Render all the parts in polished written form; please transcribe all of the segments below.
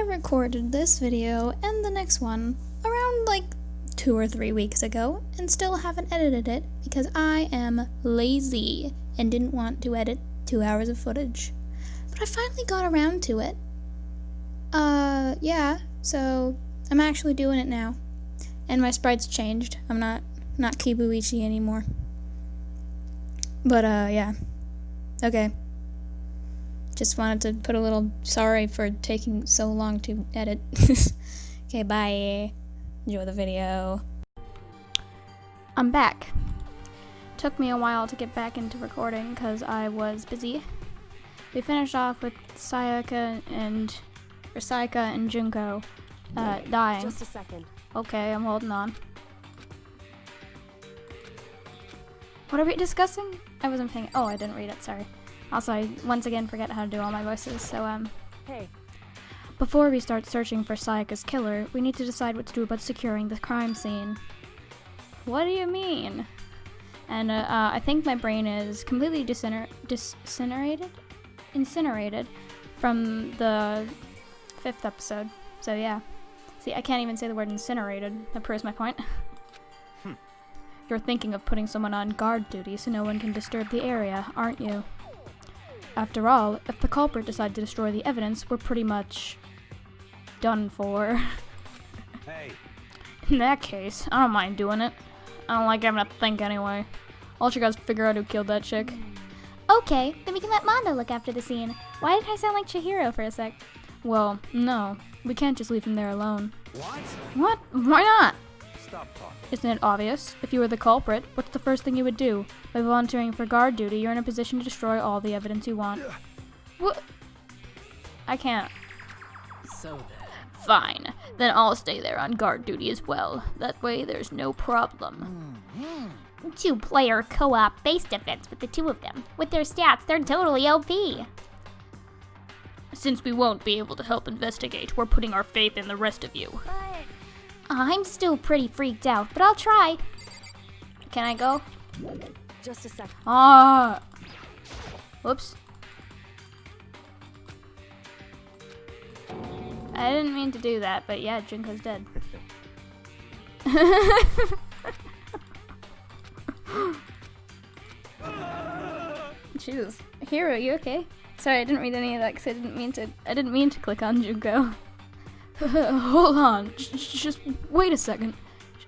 I recorded this video and the next one around like 2 or 3 weeks ago and still haven't edited it because I am lazy and didn't want to edit 2 hours of footage. But I finally got around to it. Yeah, so I'm actually doing it now. And my sprite's changed. I'm not Kibuichi anymore. But yeah. Okay. Just wanted to put a little sorry for taking so long to edit. Okay, bye. Enjoy the video. I'm back. Took me a while to get back into recording because I was busy. We finished off with Sayaka and Junko dying. Just a second. Okay, I'm holding on. What are we discussing? I wasn't paying. Oh, I didn't read it. Sorry. Also, I once again forget how to do all my voices. So Hey. before we start searching for Sayaka's killer, we need to decide what to do about securing the crime scene. What do you mean? And I think my brain is completely incinerated from the 5th episode. So yeah. See, I can't even say the word incinerated. That proves my point. You're thinking of putting someone on guard duty so no one can disturb the area, aren't you? After all, if the culprit decides to destroy the evidence, we're pretty much done for. Hey. In that case, I don't mind doing it. I don't like having to think anyway. All you guys figure out who killed that chick. Okay, then we can let Mondo look after the scene. Why did I sound like Chihiro for a sec? Well, no. We can't just leave him there alone. What? What? Why not? Stop talking. Isn't it obvious? If you were the culprit, what's the first thing you would do? By volunteering for guard duty, you're in a position to destroy all the evidence you want. What? I can't. So then. Fine. Then I'll stay there on guard duty as well. That way there's no problem. 2-player co-op base defense with the two of them. With their stats, they're totally OP. Since we won't be able to help investigate, we're putting our faith in the rest of you. I'm still pretty freaked out, but I'll try. Can I go? Just a second. Ah! Whoops. I didn't mean to do that, but yeah, Junko's dead. Jesus. Hero, you okay? Sorry, I didn't read any of that because I didn't mean to click on Junko. Hold on. Just wait a second.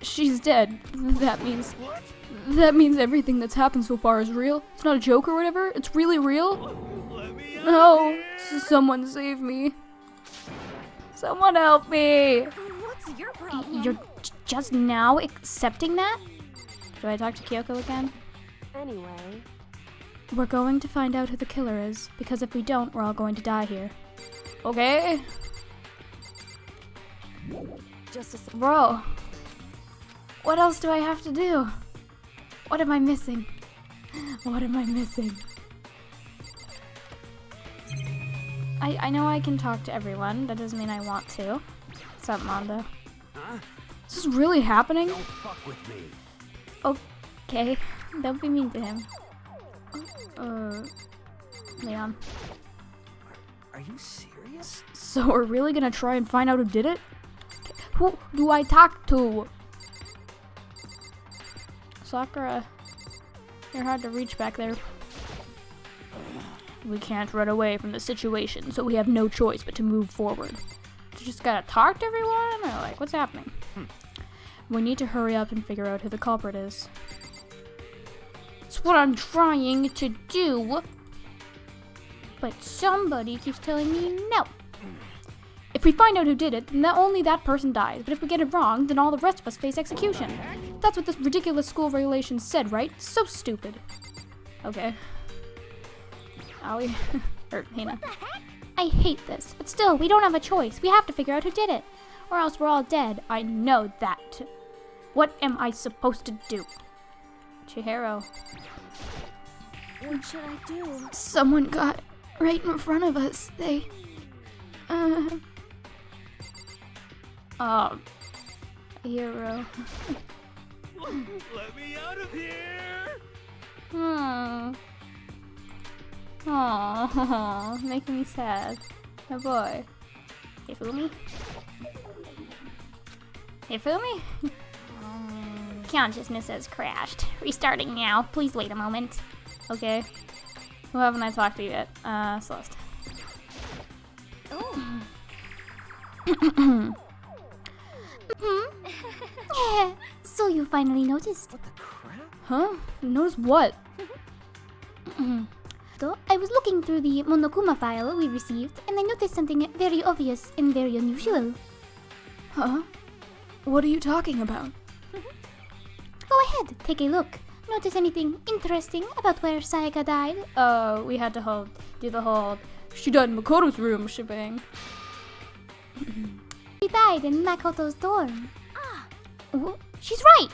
She's dead. That means everything that's happened so far is real. It's not a joke or whatever. It's really real. Let me out No. here. Someone save me. Someone help me. What's your problem? You're just now accepting that? Do I talk to Kyoko again? Anyway. We're going to find out who the killer is, because if we don't, we're all going to die here. Okay? Just a second. Bro. What else do I have to do? What am I missing? What am I missing? I know I can talk to everyone. That doesn't mean I want to. What's up, Mondo? Huh? Is this really happening? Don't fuck with me. Okay. Don't be mean to him. Leon. Are you serious? So we're really gonna try and find out who did it? Who do I talk to? Sakura, you're hard to reach back there. We can't run away from the situation, so we have no choice but to move forward. You just gotta talk to everyone, or like, what's happening? We need to hurry up and figure out who the culprit is. It's what I'm trying to do. But somebody keeps telling me no. If we find out who did it, then only that person dies. But if we get it wrong, then all the rest of us face execution. That's what this ridiculous school regulation said, right? So stupid. Okay. Aoi. Or Hina. I hate this, but still, we don't have a choice. We have to figure out who did it. Or else we're all dead. I know that. What am I supposed to do? Chihiro. What should I do? Someone got right in front of us. They... Hero. Let me out of here. Aww, making me sad. Oh boy. Hey, Fumi? Hey, Fumi? Consciousness has crashed. Restarting now. Please wait a moment. Okay. Who haven't I talked to yet? Celeste. Oh. So you finally noticed. What the crap? Huh? Notice what? So I was looking through the Monokuma file we received, and I noticed something very obvious and very unusual. Huh? What are you talking about? Go ahead, take a look. Notice anything interesting about where Sayaka died? Oh, we had to do the whole she died in Makoto's room shebang. She died in Makoto's dorm. Oh, she's right!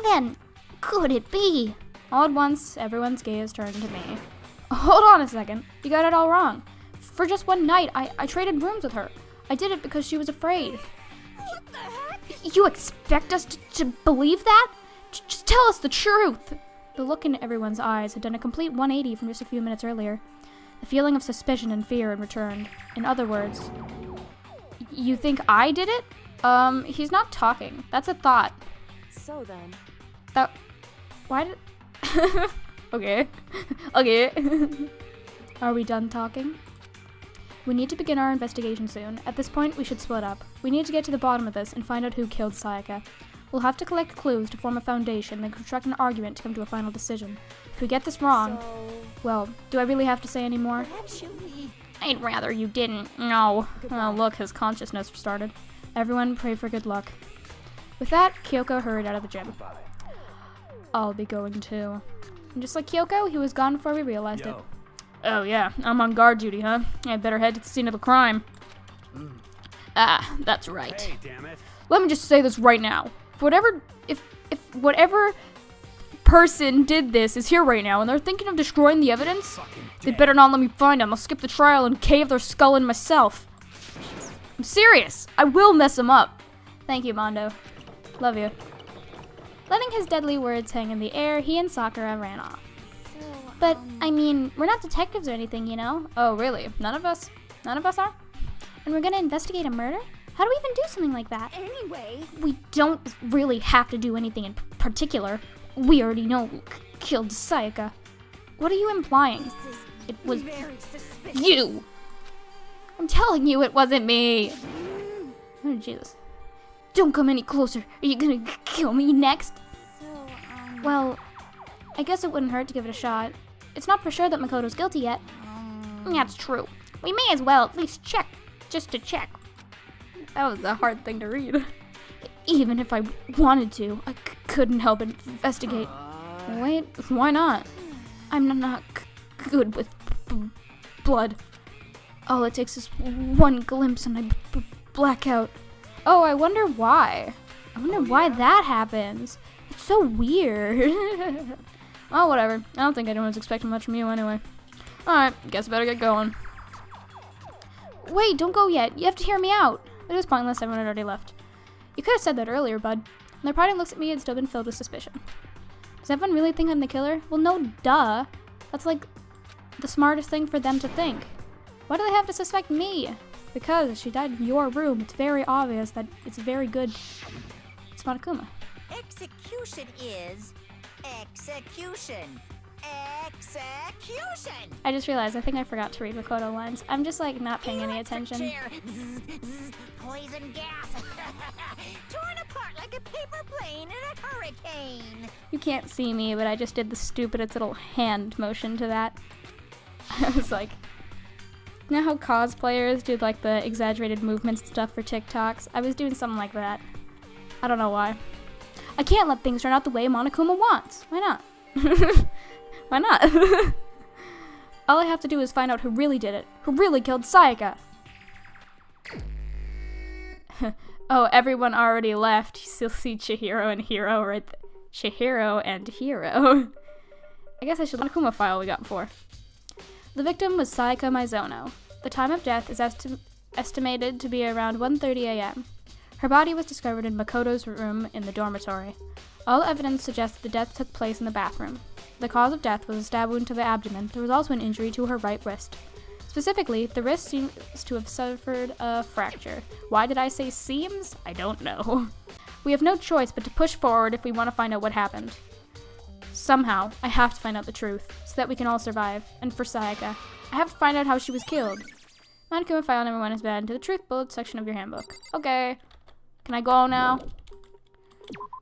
Then, could it be? All at once, everyone's gaze turned to me. Hold on a second. You got it all wrong. For just one night, I traded rooms with her. I did it because she was afraid. What the heck? You expect us to believe that? Just tell us the truth! The look in everyone's eyes had done a complete 180 from just a few minutes earlier. The feeling of suspicion and fear had returned. In other words, you think I did it? He's not talking. That's a thought. So then. Why did... Okay. Okay. Are we done talking? We need to begin our investigation soon. At this point, we should split up. We need to get to the bottom of this and find out who killed Sayaka. We'll have to collect clues to form a foundation, then construct an argument to come to a final decision. If we get this wrong, well, do I really have to say any more? Perhaps you need. I'd rather you didn't. No. Oh, look, his consciousness restarted. Everyone pray for good luck. With that, Kyoko hurried out of the gym. I'll be going too. And just like Kyoko, he was gone before we realized it. Oh yeah, I'm on guard duty, huh? I'd better head to the scene of the crime. Ah, that's right. Hey, damn it. Let me just say this right now. If whatever person did this is here right now and they're thinking of destroying the evidence, they better not let me find them. I'll skip the trial and cave their skull in myself. I'm serious. I will mess them up. Thank you, Mondo. Love you. Letting his deadly words hang in the air, he and Sakura ran off. But, I mean, we're not detectives or anything, you know? Oh, really? None of us are? And we're gonna investigate a murder? How do we even do something like that? Anyway. We don't really have to do anything in particular. We already know who killed Sayaka. What are you implying? This is It was very suspicious. you! I'm telling you it wasn't me! Oh, Jesus. Don't come any closer. Are you gonna kill me next? So, Well, I guess it wouldn't hurt to give it a shot. It's not for sure that Makoto's guilty yet. That's true. We may as well at least check, just to check. That was a hard thing to read. Even if I wanted to, I couldn't help but investigate. Wait, why not? I'm not good with blood. All it takes is one glimpse and I black out. Oh, I wonder why. I wonder why that happens. It's so weird. Oh, whatever. I don't think anyone's expecting much from you anyway. Alright, guess I better get going. Wait, don't go yet. You have to hear me out. It was pointless, everyone had already left. You could have said that earlier, bud. And their party looks at me and still been filled with suspicion. Does everyone really think I'm the killer? Well, no, duh. That's like the smartest thing for them to think. Why do they have to suspect me? Because she died in your room. It's very obvious that it's very good. It's Monokuma. Execution is execution. Execution. I just realized I think I forgot to read Makoto lines. I'm just like not paying any attention. Chair. Zzz, zzz, poison gas. Torn apart like a paper plane in a hurricane. You can't see me, but I just did the stupidest little hand motion to that. I was like, you know how cosplayers do like the exaggerated movements and stuff for TikToks? I was doing something like that. I don't know why. I can't let things turn out the way Monokuma wants. Why not? Why not? All I have to do is find out who really did it. Who really killed Sayaka. Oh, everyone already left. You still see Chihiro and Hiro right there. Chihiro and Hiro. I guess I should look at the Monokuma file we got before. The victim was Sayaka Mizono. The time of death is estimated to be around 1:30 a.m. Her body was discovered in Makoto's room in the dormitory. All evidence suggests the death took place in the bathroom. The cause of death was a stab wound to the abdomen. There was also an injury to her right wrist. Specifically, the wrist seems to have suffered a fracture. Why did I say seems? I don't know. We have no choice but to push forward if we want to find out what happened. Somehow, I have to find out the truth, so that we can all survive. And for Sayaka, I have to find out how she was killed. Monokuma file number 1 is bad into the truth bullet section of your handbook. Okay. Can I go now?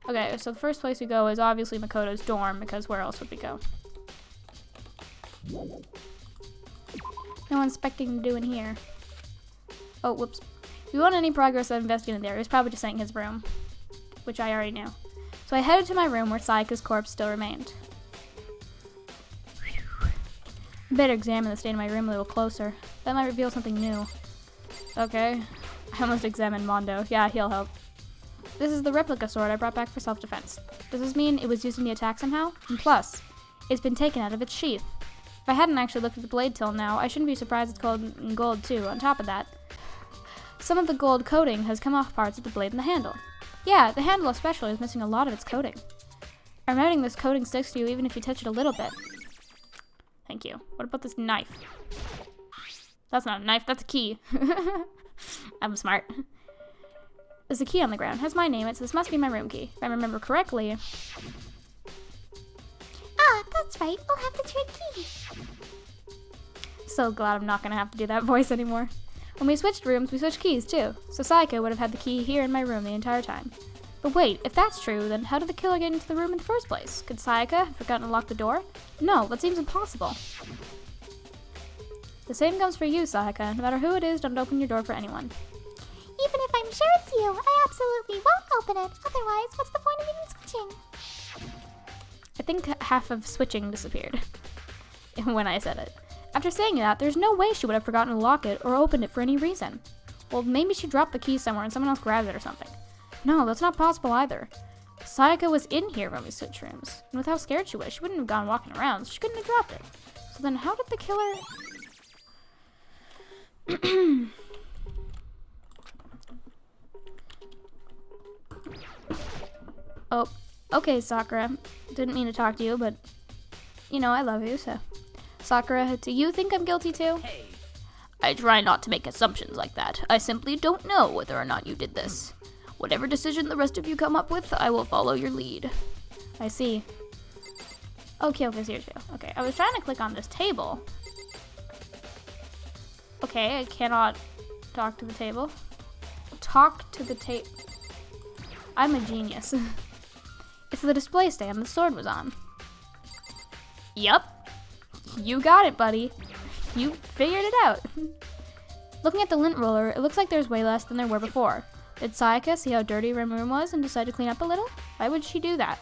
Okay, so the first place we go is obviously Makoto's dorm, because where else would we go? No inspecting to do in here. Oh, whoops. If we want any progress on investigating there, he was probably just saying his room, which I already knew. So I headed to my room where Sayaka's corpse still remained. I better examine the state of my room a little closer. That might reveal something new. Okay. I almost examined Mondo. Yeah, he'll help. This is the replica sword I brought back for self-defense. Does this mean it was used in the attack somehow? And plus, it's been taken out of its sheath. If I hadn't actually looked at the blade till now, I shouldn't be surprised it's coated in gold too. On top of that, some of the gold coating has come off parts of the blade and the handle. Yeah, the handle especially is missing a lot of its coating. I'm imagining this coating sticks to you even if you touch it a little bit. Thank you. What about this knife? That's not a knife, that's a key. I'm smart. There's a key on the ground. It has my name in it, so this must be my room key. If I remember correctly. Ah, that's right. We'll have the trade key. So glad I'm not gonna have to do that voice anymore. When we switched rooms, we switched keys too. So Sayaka would have had the key here in my room the entire time. But wait, if that's true, then how did the killer get into the room in the first place? Could Sayaka have forgotten to lock the door? No, that seems impossible. The same comes for you, Sayaka. No matter who it is, don't open your door for anyone. Even if I'm sure it's you, I absolutely won't open it. Otherwise, what's the point of even switching? I think half of switching disappeared when I said it. After saying that, there's no way she would have forgotten to lock it or opened it for any reason. Well, maybe she dropped the key somewhere and someone else grabbed it or something. No, that's not possible either. Sayaka was in here when we switched rooms, and with how scared she was, she wouldn't have gone walking around, so she couldn't have dropped it. So then how did the killer... Oh, okay, Sakura. Didn't mean to talk to you, but, you know, I love you, so. Sakura, do you think I'm guilty too? Hey. I try not to make assumptions like that. I simply don't know whether or not you did this. Whatever decision the rest of you come up with, I will follow your lead. I see. Okay, here too. Okay, I was trying to click on this table. Okay, I cannot talk to the table. Talk to the table. I'm a genius. It's the display stand the sword was on. Yup. You got it, buddy. You figured it out. Looking at the lint roller, it looks like there's way less than there were before. Did Sayaka see how dirty her room was and decide to clean up a little? Why would she do that?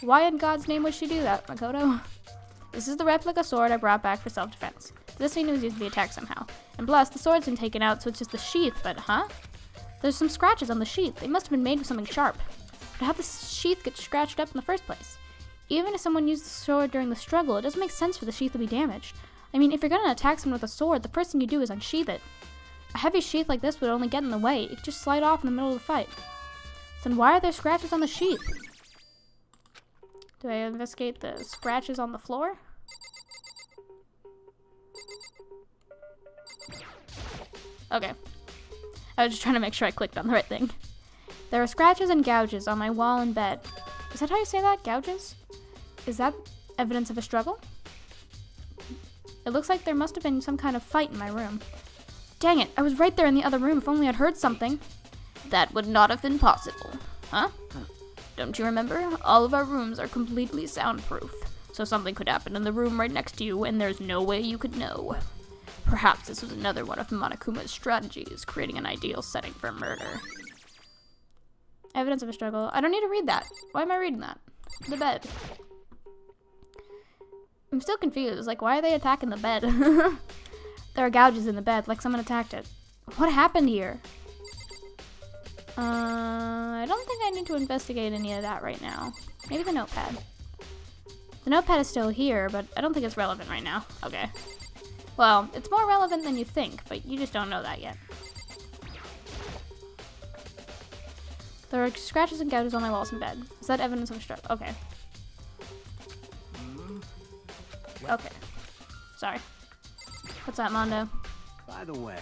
Why in God's name would she do that, Makoto? This is the replica sword I brought back for self-defense. This thing was used to be attacked somehow. And plus, the sword's been taken out, so it's just the sheath, but huh? There's some scratches on the sheath. They must have been made with something sharp. But how'd the sheath get scratched up in the first place? Even if someone used the sword during the struggle, it doesn't make sense for the sheath to be damaged. I mean, if you're gonna attack someone with a sword, the first thing you do is unsheath it. A heavy sheath like this would only get in the way. It could just slide off in the middle of the fight. Then why are there scratches on the sheath? Do I investigate the scratches on the floor? Okay. I was just trying to make sure I clicked on the right thing. There are scratches and gouges on my wall and bed. Is that how you say that? Gouges? Is that evidence of a struggle? It looks like there must have been some kind of fight in my room. Dang it, I was right there in the other room. If only I'd heard something. That would not have been possible, huh? Don't you remember? All of our rooms are completely soundproof, so something could happen in the room right next to you and there's no way you could know. Perhaps this was another one of Monokuma's strategies, creating an ideal setting for murder. Evidence of a struggle. I don't need to read that. Why am I reading that? The bed. I'm still confused. Like, why are they attacking the bed? There are gouges in the bed, like someone attacked it. What happened here? I don't think I need to investigate any of that right now. Maybe the notepad. The notepad is still here, but I don't think it's relevant right now. Okay. Well, it's more relevant than you think, but you just don't know that yet. There are scratches and gouges on my walls in bed. Is that evidence of a struggle? Okay. Okay. Sorry. What's that, Mondo? By the way,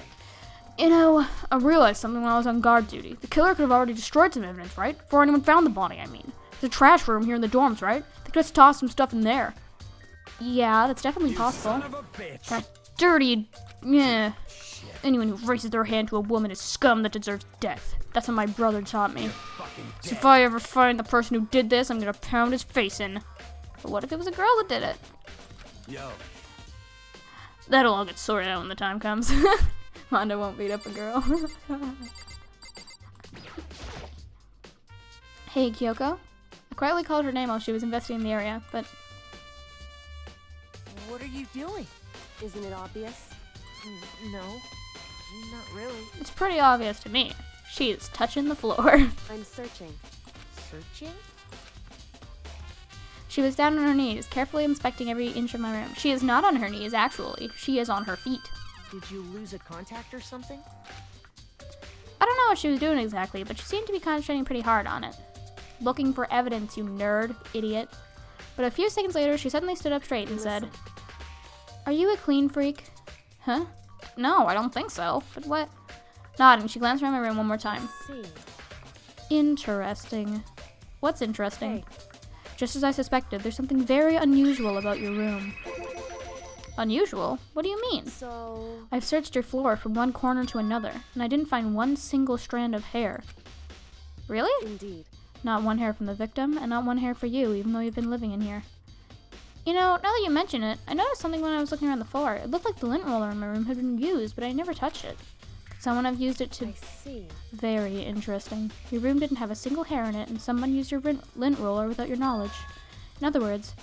You know, I realized something when I was on guard duty. The killer could have already destroyed some evidence, right? Before anyone found the body, I mean. There's a trash room here in the dorms, right? They could have tossed some stuff in there. Yeah, that's definitely you possible. son of a bitch. That dirty... Yeah. Anyone who raises their hand to a woman is scum that deserves death. That's what my brother taught me. Fucking So dead. if I ever find the person who did this, I'm gonna pound his face in. But what if it was a girl that did it? Yo, That'll all get sorted out when the time comes. Mondo won't beat up a girl. Hey, Kyoko. I quietly called her name while she was investigating the area, but What are you doing? Isn't it obvious? No, not really. it's pretty obvious to me. She is touching the floor. I'm searching. Searching? She was down on her knees, carefully inspecting every inch of my room. She is not on her knees, actually. She is on her feet. Did you lose a contact or something? I don't know what she was doing exactly, but she seemed to be concentrating pretty hard on it. Looking for evidence, you nerd, idiot. But a few seconds later, she suddenly stood up straight and said, "Are you a clean freak?" Huh? No, I don't think so. But what? Nodding, she glanced around my room one more time. See. Interesting. What's interesting? Hey, Just as I suspected, there's something very unusual about your room. Unusual? What do you mean? so I've searched your floor from one corner to another, and I didn't find one single strand of hair. Really? indeed. Not one hair from the victim, and not one hair for you, even though you've been living in here. You know, now that you mention it, I noticed something when I was looking around the floor. It looked like the lint roller in my room had been used, but I never touched it. Could someone have used it to... I see. Very interesting. Your room didn't have a single hair in it, and someone used your lint roller without your knowledge. In other words,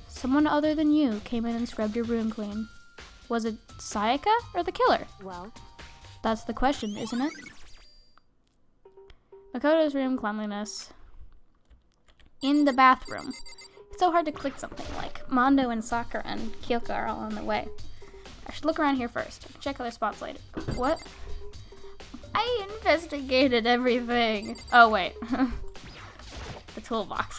someone other than you came in and scrubbed your room clean. Was it Sayaka or the killer? Well, That's the question, isn't it? Makoto's room cleanliness. In the bathroom. It's so hard to click something like Mondo and Sakura and Kyoko are all on their way. I should look around here first. Check other spots later. What? I investigated everything. Oh, wait. The toolbox.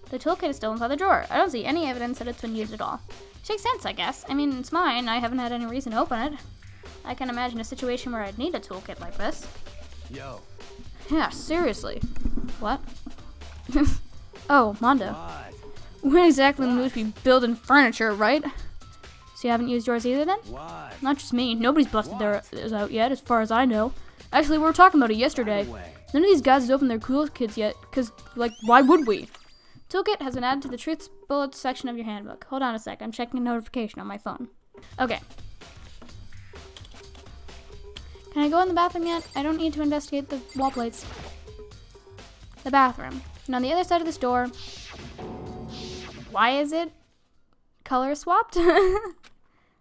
The toolkit is still inside the drawer. I don't see any evidence that it's been used at all. Which makes sense, I guess. I mean, it's mine. I haven't had any reason to open it. I can imagine a situation where I'd need a toolkit like this. yo, Yeah, seriously. What? Oh, Mondo. what? When exactly in the mood to be building furniture, right? So you haven't used yours either then? What? Not just me. Nobody's busted theirs out yet, as far as I know. Actually, we were talking about it By yesterday. the way, None of these guys has opened their cool kits yet, because, like, why would we? Toolkit has been added to the Truths Bullets section of your handbook. Hold on a sec. I'm checking a notification on my phone. Okay. Can I go in the bathroom yet? I don't need to investigate the wall plates. The bathroom. And on the other side of this door... Why is it color swapped?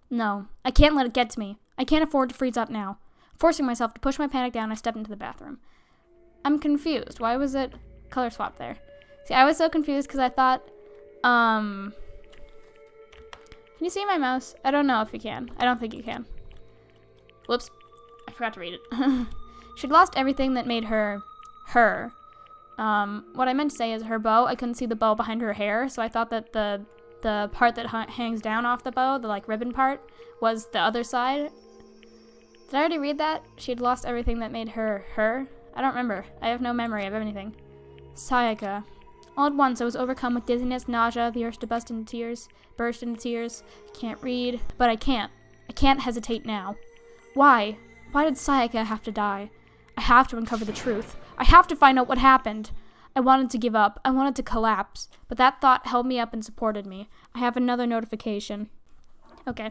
No, I can't let it get to me. I can't afford to freeze up now. Forcing myself to push my panic down, I stepped into the bathroom. I'm confused. Why was it color swapped there? See, I was so confused because I thought, can you see my mouse? I don't know if you can. I don't think you can. Whoops. I forgot to read it. She'd lost everything that made her, her. What I meant to say is her bow. I couldn't see the bow behind her hair, so I thought that the part that hangs down off the bow, the like ribbon part, was the other side. Did I already read that? She had lost everything that made her, her? I don't remember. I have no memory of anything. Sayaka. All at once, I was overcome with dizziness, nausea, the urge to burst into tears. Can't read, but I can't. I can't hesitate now. Why? Why did Sayaka have to die? I have to uncover the truth. I have to find out what happened. I wanted to give up. I wanted to collapse. But that thought held me up and supported me. I have another notification. Okay.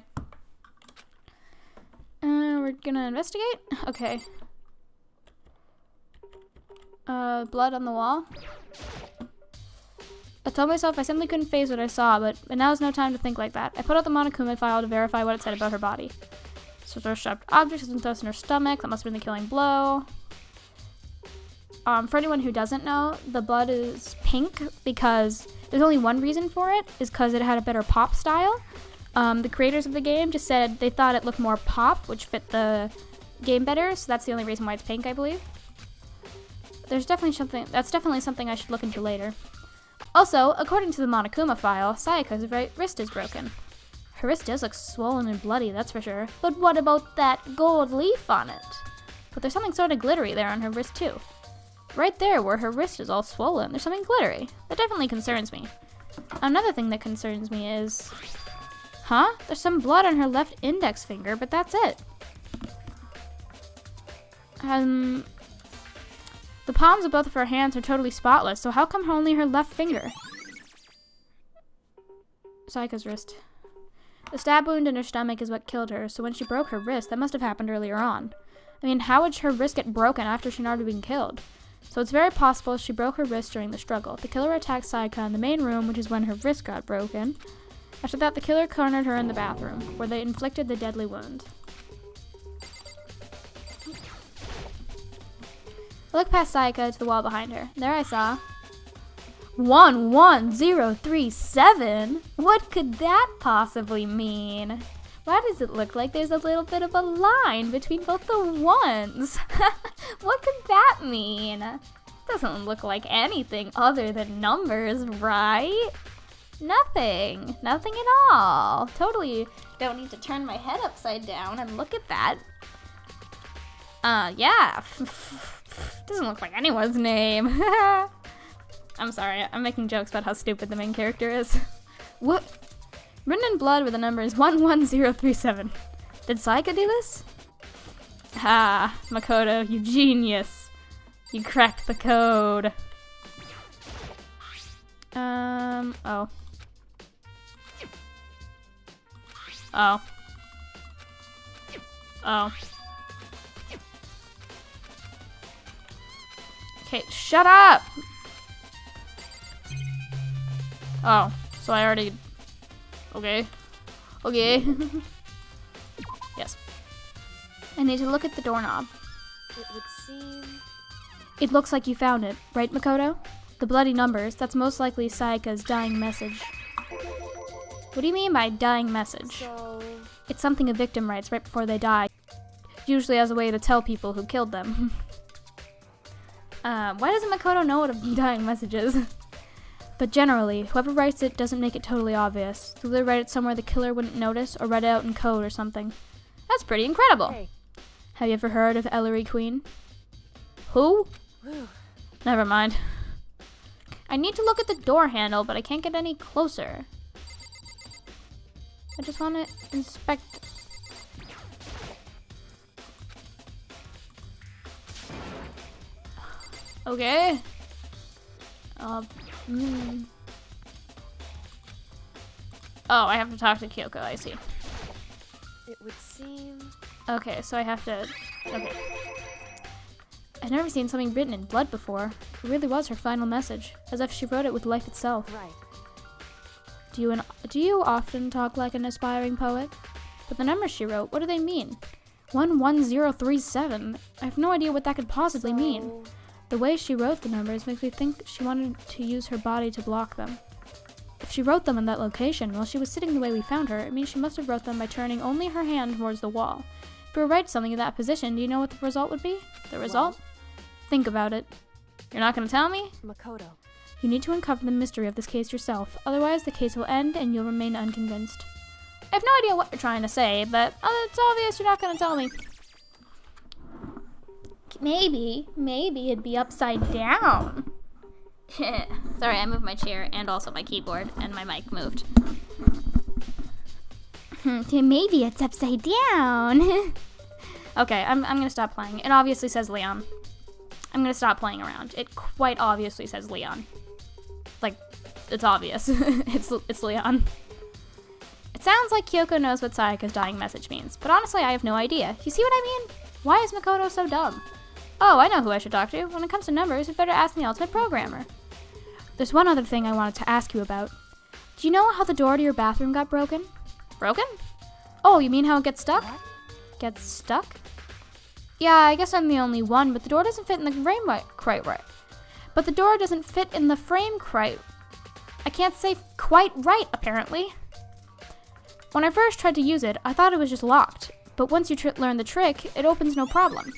We're gonna investigate? Okay. Blood on the wall. I told myself I simply couldn't face what I saw, but now's no time to think like that. I put out the Monokuma file to verify what it said about her body. So there's sharp objects has been thrust in her stomach. That must have been the killing blow. For anyone who doesn't know, the blood is pink because there's only one reason for it, is because it had a better pop style. The creators of the game just said they thought it looked more pop, which fit the game better, so that's the only reason why it's pink, I believe. That's definitely something I should look into later. Also, according to the Monokuma file, Sayaka's right wrist is broken. Her wrist does look swollen and bloody, that's for sure. But what about that gold leaf on it? But there's something sort of glittery there on her wrist too. Right there where her wrist is all swollen, there's something glittery. That definitely concerns me. Another thing that concerns me is... Huh? There's some blood on her left index finger, but that's it. The palms of both of her hands are totally spotless, so how come only her left finger? Sayaka's wrist. The stab wound in her stomach is what killed her, so when she broke her wrist, that must have happened earlier on. I mean, how would her wrist get broken after she'd already been killed? So it's very possible she broke her wrist during the struggle. The killer attacked Sayaka in the main room, which is when her wrist got broken. After that, the killer cornered her in the bathroom, where they inflicted the deadly wound. I looked past Sayaka to the wall behind her. There I saw 11037? What could that possibly mean? Why does it look like there's a little bit of a line between both the ones? What could that mean? Doesn't look like anything other than numbers, right? Nothing. Nothing at all. Totally don't need to turn my head upside down and look at that. Yeah. Doesn't look like anyone's name. I'm sorry, I'm making jokes about how stupid the main character is. What? Written in blood with the numbers 11037. Did Sayaka do this? Ha, Makoto, you genius. You cracked the code. Oh. Oh. Oh. Okay, shut up! Oh, so I already... Okay. Okay. Yes. I need to look at the doorknob. It would seem... It looks like you found it, right, Makoto? The bloody numbers, that's most likely Sayaka's dying message. What do you mean by dying message? So... It's something a victim writes right before they die. Usually as a way to tell people who killed them. Why doesn't Makoto know what a dying message is? But generally, whoever writes it doesn't make it totally obvious. They'll either write it somewhere the killer wouldn't notice or write it out in code or something. That's pretty incredible. Hey. Have you ever heard of Ellery Queen? Who? Whew. Never mind. I need to look at the door handle, but I can't get any closer. I just want to inspect. Okay. Oh, I have to talk to Kyoko, I see. It would seem... Okay, so I have to... Okay. I've never seen something written in blood before. It really was her final message, as if she wrote it with life itself. Right. Do you often talk like an aspiring poet? But the numbers she wrote, what do they mean? 11037. I have no idea what that could possibly mean. The way she wrote the numbers makes me think she wanted to use her body to block them. If she wrote them in that location while she was sitting the way we found her, it means she must have wrote them by turning only her hand towards the wall. If we were to write something in that position, do you know what the result would be? The result? Think about it. You're not going to tell me? Makoto. You need to uncover the mystery of this case yourself, otherwise the case will end and you'll remain unconvinced. I have no idea what you're trying to say, but it's obvious you're not going to tell me. Maybe it'd be upside down. Sorry, I moved my chair and also my keyboard, and my mic moved. Maybe it's upside down. Okay, I'm gonna stop playing. It obviously says Leon. I'm gonna stop playing around. It quite obviously says Leon. Like, it's obvious. it's Leon. It sounds like Kyoko knows what Sayaka's dying message means, but honestly, I have no idea. You see what I mean? Why is Makoto so dumb? Oh, I know who I should talk to. When it comes to numbers, you'd better ask the ultimate programmer. There's one other thing I wanted to ask you about. Do you know how the door to your bathroom got broken? Broken? Oh, you mean how it gets stuck? Gets stuck? Yeah, I guess I'm the only one, but the door doesn't fit in the frame quite right. But the door doesn't fit in the frame quite... I can't say quite right, apparently. When I first tried to use it, I thought it was just locked. But once you learn the trick, it opens no problem.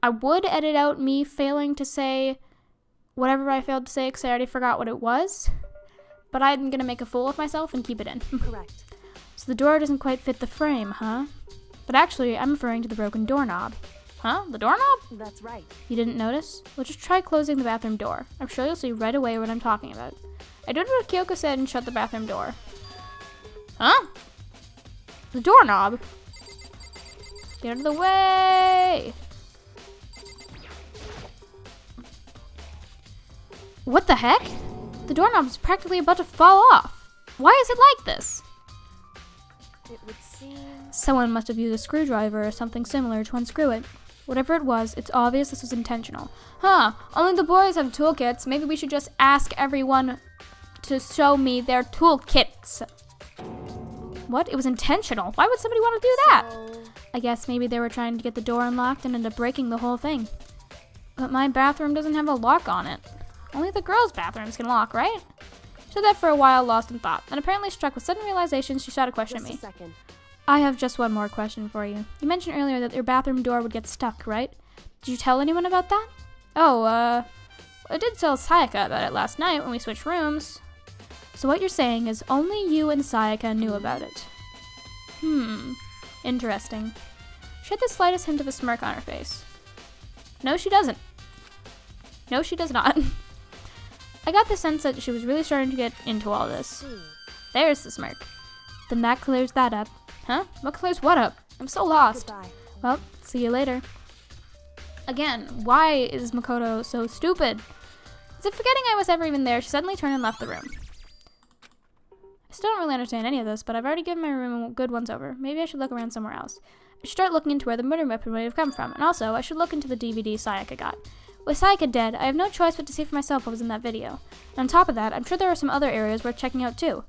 I would edit out me failing to say whatever I failed to say because I already forgot what it was. but I'm gonna make a fool of myself and keep it in. Correct. So the door doesn't quite fit the frame, huh? But actually, I'm referring to the broken doorknob. Huh? The doorknob? That's right. You didn't notice? Well, just try closing the bathroom door. I'm sure you'll see right away what I'm talking about. I did what Kyoko said and shut the bathroom door. Huh? The doorknob? Get out of the way! What the heck? The doorknob is practically about to fall off. Why is it like this? It would seem... Someone must have used a screwdriver or something similar to unscrew it. Whatever it was, it's obvious this was intentional. Huh, only the boys have toolkits. Maybe we should just ask everyone to show me their toolkits. What? It was intentional. Why would somebody want to do that? So... I guess maybe they were trying to get the door unlocked and ended up breaking the whole thing. But my bathroom doesn't have a lock on it. Only the girls' bathrooms can lock, right? She stood there for a while, lost in thought. Then apparently struck with sudden realization, she shot a question at me. Just a second. I have just one more question for you. You mentioned earlier that your bathroom door would get stuck, right? Did you tell anyone about that? Oh, I did tell Sayaka about it last night when we switched rooms. So what you're saying is only you and Sayaka knew about it. Interesting. She had the slightest hint of a smirk on her face. No, she doesn't. No, she does not. I got the sense that she was really starting to get into all this. There's the smirk. Then that clears that up. Huh? What clears what up? I'm so lost. Goodbye. Well, see you later. Again, why is Makoto so stupid? As if forgetting I was ever even there, she suddenly turned and left the room. I still don't really understand any of this, but I've already given my room a good once over. Maybe I should look around somewhere else. I should start looking into where the murder weapon might have come from, and also, I should look into the DVD Sayaka got. With Sayaka dead, I have no choice but to see for myself what was in that video. And on top of that, I'm sure there are some other areas worth checking out too.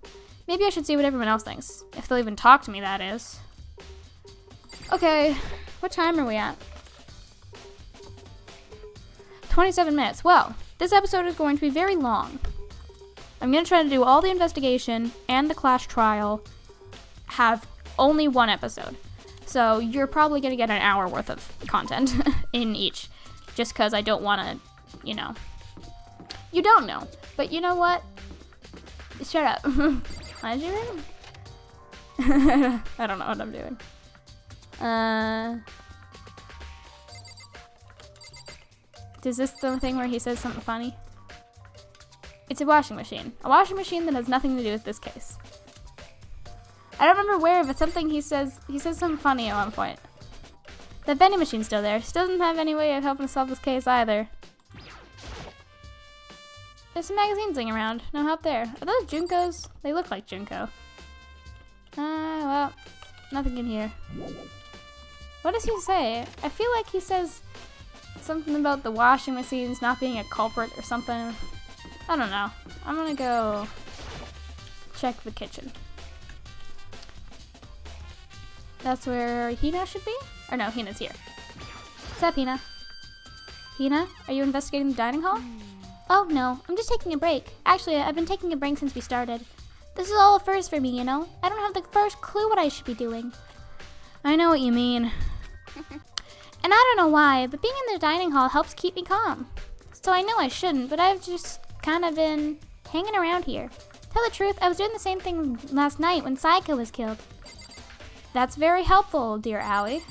Maybe I should see what everyone else thinks. If they'll even talk to me, that is. Okay, what time are we at? 27 minutes. Well, this episode is going to be very long. I'm going to try to do all the investigation and the Clash trial, have only one episode. So you're probably going to get an hour worth of content in each. Just because I don't want to, you know. You don't know. But you know what? Shut up. What is your room? I don't know what I'm doing. Is this the thing where he says something funny? It's a washing machine. A washing machine that has nothing to do with this case. I don't remember where, but something he says something funny at one point. The vending machine's still there. She doesn't have any way of helping us solve this case either. There's some magazines laying around. No help there. Are those Junkos? They look like Junko. Well, nothing in here. What does he say? I feel like he says something about the washing machines not being a culprit or something. I don't know. I'm gonna go check the kitchen. That's where Hina should be? Or no, Hina's here. What's up, Hina? Hina, are you investigating the dining hall? Oh no, I'm just taking a break. Actually, I've been taking a break since we started. This is all a first for me, you know? I don't have the first clue what I should be doing. I know what you mean. And I don't know why, but being in the dining hall helps keep me calm. So I know I shouldn't, but I've just kind of been hanging around here. Tell the truth, I was doing the same thing last night when Sayaka was killed. That's very helpful, dear Allie.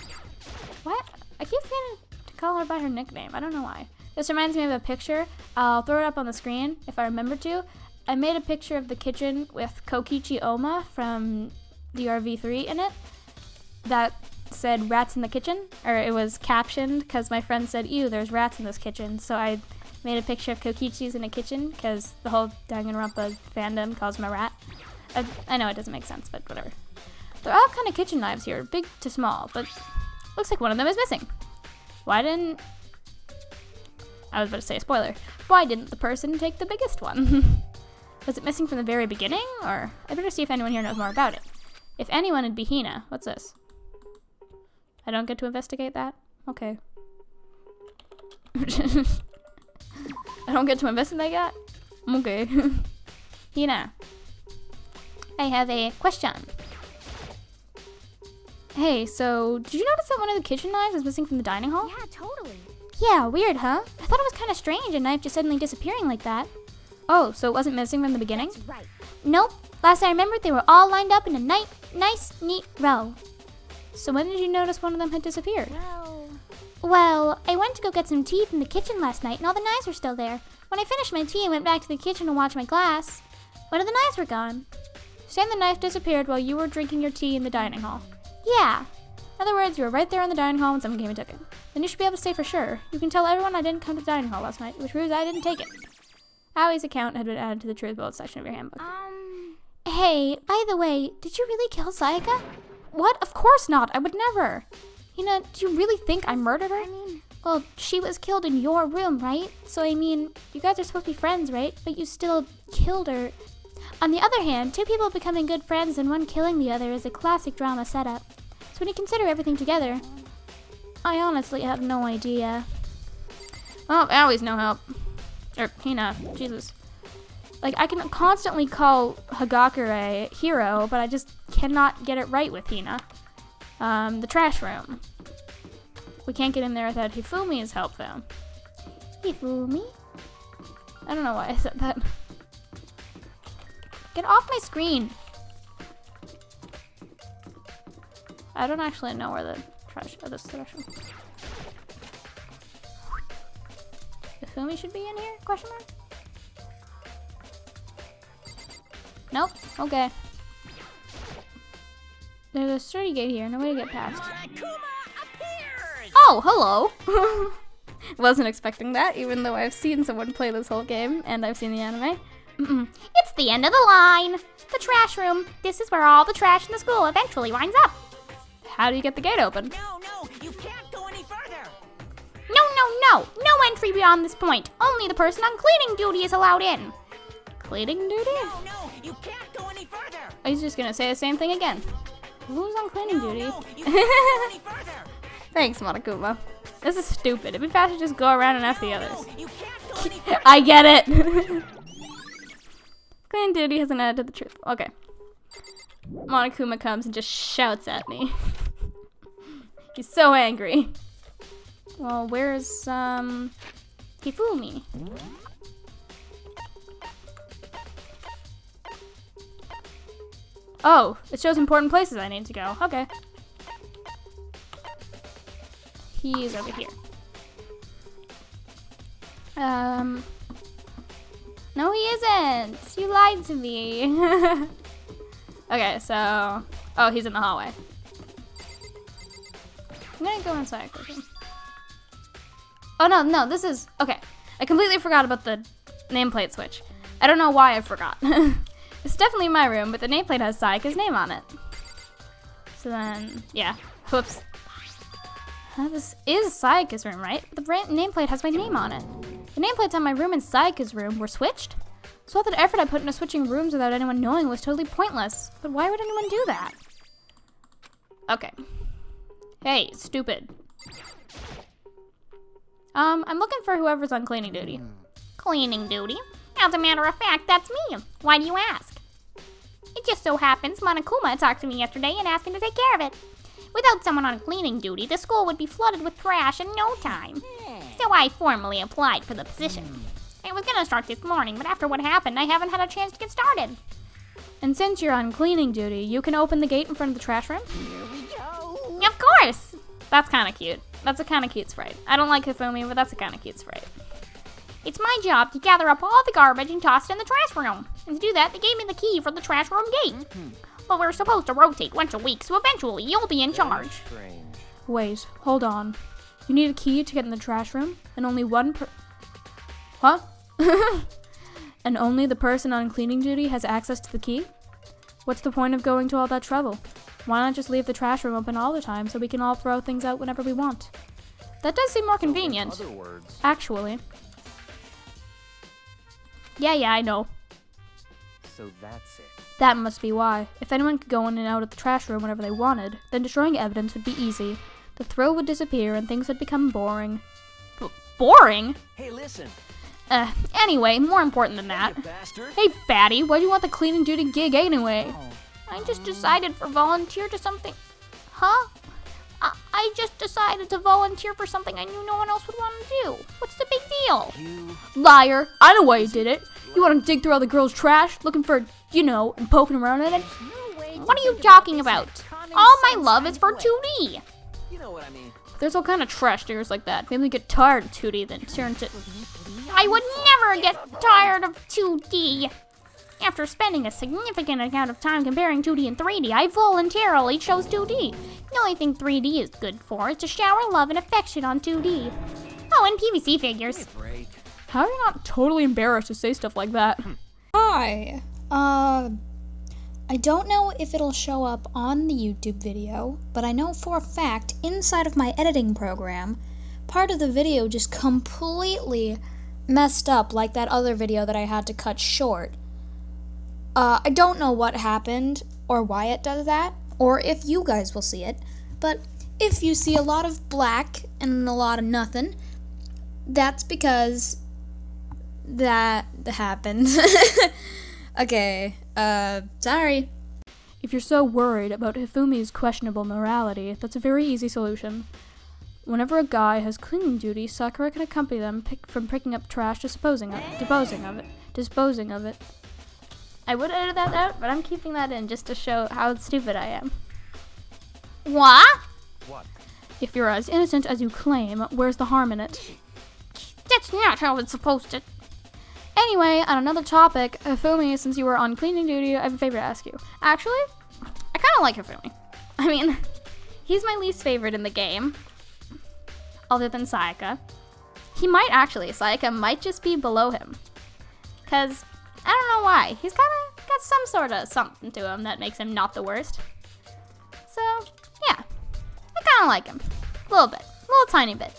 What? I keep forgetting to call her by her nickname. I don't know why. This reminds me of a picture. I'll throw it up on the screen if I remember to. I made a picture of the kitchen with Kokichi Oma from DRV3 in it that said rats in the kitchen, or it was captioned because my friend said, ew, there's rats in this kitchen. So I made a picture of Kokichi's in a kitchen because the whole Danganronpa fandom calls him a rat. I know it doesn't make sense, but whatever. There are all kind of kitchen knives here, big to small, but looks like one of them is missing. Why didn't... I was about to say a spoiler. Why didn't the person take the biggest one? Was it missing from the very beginning, or... I better see if anyone here knows more about it. If anyone, it'd be Hina. What's this? I don't get to investigate that? Okay. I don't get to investigate that? Okay. Hina. I have a question. Hey, so did you notice that one of the kitchen knives is missing from the dining hall? Yeah, totally. Yeah, weird, huh? I thought it was kind of strange, a knife just suddenly disappearing like that. Oh, so it wasn't missing from the beginning? That's right. Nope. Last I remembered, they were all lined up in a nice, neat row. So when did you notice one of them had disappeared? Well, I went to go get some tea from the kitchen last night, and all the knives were still there. When I finished my tea, I went back to the kitchen to watch my glass. One of the knives were gone. Saying the knife disappeared while you were drinking your tea in the dining hall. Yeah. In other words, you were right there in the dining hall when someone came and took it. Then you should be able to say for sure. You can tell everyone I didn't come to the dining hall last night, which proves I didn't take it. Awie's account had been added to the Truth Bullet section of your handbook. Hey, by the way, did you really kill Sayaka? What? Of course not. I would never. Hina, do you really think I murdered her? Well, she was killed in your room, right? So, you guys are supposed to be friends, right? But you still killed her. On the other hand, two people becoming good friends and one killing the other is a classic drama setup. So when you consider everything together, I honestly have no idea. Well, Awie's no help. Or Hina, Jesus. Like, I can constantly call Hagakure hero, but I just cannot get it right with Hina. The trash room. We can't get in there without Hifumi's help, though. Hifumi? I don't know why I said that. Get off my screen! I don't actually know where the trash... Oh, this trash room. Hifumi should be in here? Question mark? Nope. Okay. There's a sturdy gate here. No way to get past. Oh, hello! Wasn't expecting that, even though I've seen someone play this whole game, and I've seen the anime. It's the end of the line. The trash room. This is where all the trash in the school eventually winds up. How do you get the gate open? No, you can't go any further. No entry beyond this point. Only the person on cleaning duty is allowed in. Cleaning duty? No, you can't go any further. I was just gonna say the same thing again. Who's on cleaning duty? No, you can't go any further. Thanks, Monokuma. This is stupid. It'd be faster to just go around and ask the others. No, you can't go any further. I get it! Cleaning duty hasn't added to the truth. Okay. Monokuma comes and just shouts at me. He's so angry. Well, where's, Hifumi. Oh, it shows important places I need to go. Okay. He's over here. No, he isn't. You lied to me. Okay, so... Oh, he's in the hallway. I'm gonna go inside quickly. Oh, no, this is... Okay, I completely forgot about the nameplate switch. I don't know why I forgot. It's definitely my room, but the nameplate has Sayaka's name on it. So then, yeah. Whoops. This is Sayaka's room, right? The nameplate has my name on it. The nameplates on my room and Sayaka's room were switched. So all that effort I put into switching rooms without anyone knowing was totally pointless. But why would anyone do that? Okay. Hey, stupid. I'm looking for whoever's on cleaning duty. Cleaning duty? As a matter of fact, that's me. Why do you ask? It just so happens Monokuma talked to me yesterday and asked me to take care of it. Without someone on cleaning duty, the school would be flooded with trash in no time. So I formally applied for the position. I was gonna start this morning, but after what happened, I haven't had a chance to get started. And since you're on cleaning duty, you can open the gate in front of the trash room? Of course! That's kind of cute. That's a kind of cute sprite. I don't like Hifumi, but that's a kind of cute sprite. It's my job to gather up all the garbage and toss it in the trash room. And to do that, they gave me the key for the trash room gate. But we're supposed to rotate once a week, so eventually you'll be in charge. Wait, hold on. You need a key to get in the trash room, and only one What? And only the person on cleaning duty has access to the key? What's the point of going to all that trouble? Why not just leave the trash room open all the time so we can all throw things out whenever we want? That does seem more convenient. Actually. Yeah, I know. So that's it. That must be why. If anyone could go in and out of the trash room whenever they wanted, then destroying evidence would be easy. The thrill would disappear and things would become boring. Boring? Hey, listen. Anyway, more important than that. You bastard. Hey, fatty, why do you want the cleaning duty gig anyway? I just decided for volunteer to something. Huh? I I just decided to volunteer for something I knew no one else would want to do. What's the big deal? Liar. I know why you did it. You want to dig through all the girls' trash, looking for, and poking around in it? What are you talking about? All my love is for 2D. You know what I mean. There's all kind of trash diggers like that. Maybe get tired of 2D, then turn to... I would never get tired of 2D. After spending a significant amount of time comparing 2D and 3D, I voluntarily chose 2D. The only thing 3D is good for is to shower love and affection on 2D. Oh, and PVC figures. Break. How are you not totally embarrassed to say stuff like that? Hi. I don't know if it'll show up on the YouTube video, but I know for a fact inside of my editing program, part of the video just completely messed up like that other video that I had to cut short. I don't know what happened or why it does that, or if you guys will see it, but if you see a lot of black and a lot of nothing, that's because that happened. Okay, sorry. If you're so worried about Hifumi's questionable morality, that's a very easy solution. Whenever a guy has cleaning duty, Sakura can accompany them from picking up trash, disposing of it. I would edit that out, but I'm keeping that in just to show how stupid I am. What? What? If you're as innocent as you claim, where's the harm in it? That's not how it's supposed to. Anyway, on another topic, Hifumi, since you were on cleaning duty, I have a favor to ask you. Actually, I kind of like Hifumi. I mean, he's my least favorite in the game, other than Sayaka. Sayaka might just be below him. Because, I don't know why, he's got some sort of something to him that makes him not the worst. So, yeah, I kind of like him. A little bit. A little tiny bit.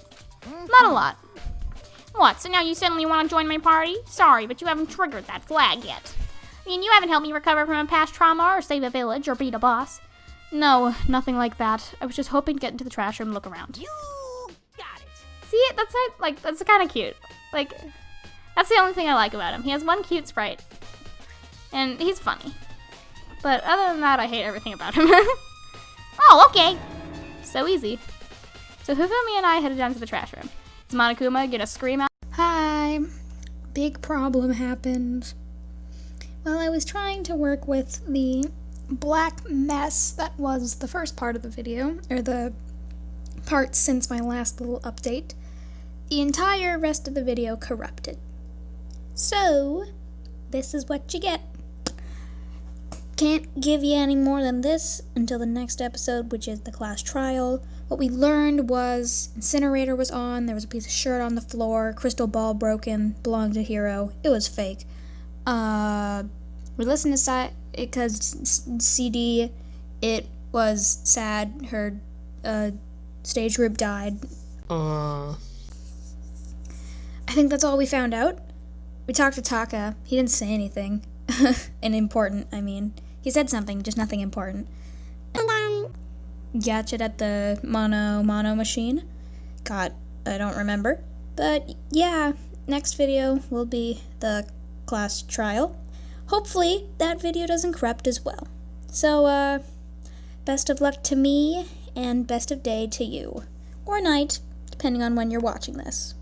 Not a lot. What, so now you suddenly want to join my party? Sorry, but you haven't triggered that flag yet. I mean, you haven't helped me recover from a past trauma or save a village or beat a boss. No, nothing like that. I was just hoping to get into the trash room and look around. You got it. See, that's kind of cute. That's the only thing I like about him. He has one cute sprite. And he's funny. But other than that, I hate everything about him. Oh, okay. So easy. So Hifumi and I headed down to the trash room. Is Monokuma gonna scream out? Hi. Big problem happened. Well, I was trying to work with the black mess that was the first part of the video, or the part since my last little update. The entire rest of the video corrupted. So, this is what you get. Can't give you any more than this until the next episode, which is the class trial. What we learned was Incinerator was on, there was a piece of shirt on the floor, crystal ball broken, belonged to Hero. It was fake. We listened to because CD, it was sad, her stage group died. I think that's all we found out. We talked to Taka. He didn't say anything. And important, I mean. He said something, just nothing important. And Gatchet at the mono machine. God, I don't remember. But yeah, next video will be the class trial. Hopefully that video doesn't corrupt as well. So, best of luck to me, and best of day to you. Or night, depending on when you're watching this.